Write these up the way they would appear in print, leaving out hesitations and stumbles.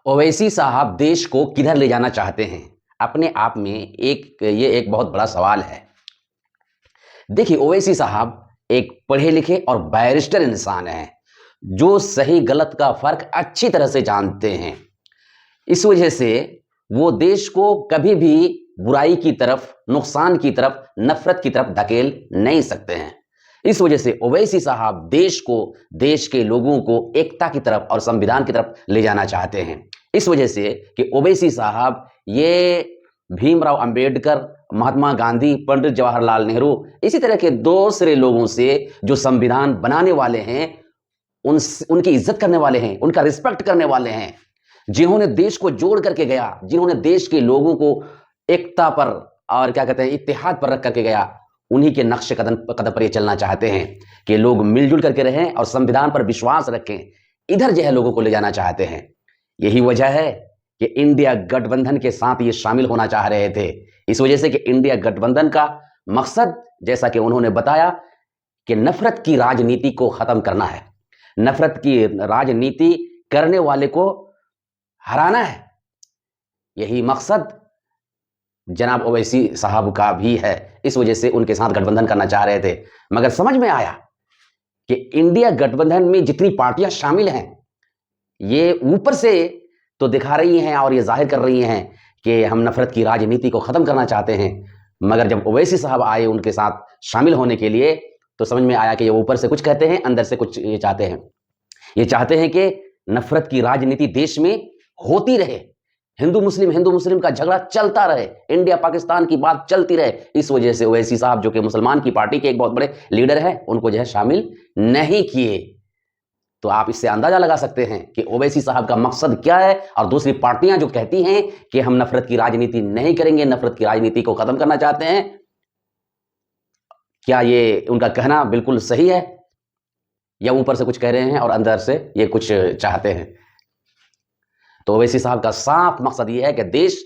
ओवैसी साहब देश को किधर ले जाना चाहते हैं? अपने आप में ये एक बहुत बड़ा सवाल है। देखिए, ओवैसी साहब एक पढ़े लिखे और बैरिस्टर इंसान हैं, जो सही गलत का फ़र्क अच्छी तरह से जानते हैं। इस वजह से वो देश को कभी भी बुराई की तरफ, नुकसान की तरफ, नफ़रत की तरफ धकेल नहीं सकते हैं। इस वजह से ओवैसी साहब देश को, देश के लोगों को एकता की तरफ और संविधान की तरफ ले जाना चाहते हैं। इस वजह से कि ओवैसी साहब ये भीमराव अंबेडकर, महात्मा गांधी, पंडित जवाहरलाल नेहरू, इसी तरह के दूसरे लोगों से जो संविधान बनाने वाले हैं, उनकी इज्जत करने वाले हैं, उनका रिस्पेक्ट करने वाले हैं, जिन्होंने देश को जोड़ करके गया, जिन्होंने देश के लोगों को एकता पर और क्या कहते हैं, इत्तेहाद पर रख करके गया, उन्हीं के नक्शे कदम पर ये चलना चाहते हैं कि लोग मिलजुल करके रहें और संविधान पर विश्वास रखें। इधर जो है लोगों को ले जाना चाहते हैं। यही वजह है कि इंडिया गठबंधन के साथ ये शामिल होना चाह रहे थे। इस वजह से कि इंडिया गठबंधन का मकसद, जैसा कि उन्होंने बताया, कि नफरत की राजनीति को खत्म करना है, नफरत की राजनीति करने वाले को हराना है। यही मकसद जनाब ओवैसी साहब का भी है। इस वजह से उनके साथ गठबंधन करना चाह रहे थे, मगर समझ में आया कि इंडिया गठबंधन में जितनी पार्टियां शामिल हैं, ये ऊपर से तो दिखा रही हैं और ये जाहिर कर रही हैं कि हम नफरत की राजनीति को ख़त्म करना चाहते हैं, मगर जब ओवैसी साहब आए उनके साथ शामिल होने के लिए, तो समझ में आया कि ये ऊपर से कुछ कहते हैं, अंदर से कुछ ये चाहते हैं। ये चाहते हैं कि नफरत की राजनीति देश में होती रहे, हिंदू मुस्लिम का झगड़ा चलता रहे, इंडिया पाकिस्तान की बात चलती रहे। इस वजह से ओवैसी साहब, जो कि मुसलमान की पार्टी के एक बहुत बड़े लीडर हैं, उनको जो है शामिल नहीं किए। तो आप इससे अंदाजा लगा सकते हैं कि ओवैसी साहब का मकसद क्या है। और दूसरी पार्टियां जो कहती हैं कि हम नफरत की राजनीति नहीं करेंगे, नफरत की राजनीति को खत्म करना चाहते हैं, क्या ये उनका कहना बिल्कुल सही है, या ऊपर से कुछ कह रहे हैं और अंदर से ये कुछ चाहते हैं? तो ओवैसी साहब का साफ मकसद ये है कि देश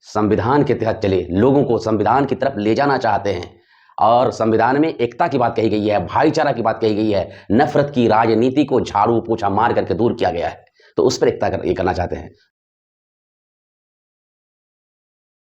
संविधान के तहत चले, लोगों को संविधान की तरफ ले जाना चाहते हैं। और संविधान में एकता की बात कही गई है, भाईचारा की बात कही गई है, नफरत की राजनीति को झाड़ू पोछा मार करके दूर किया गया है। तो उस पर एकता ये करना चाहते हैं।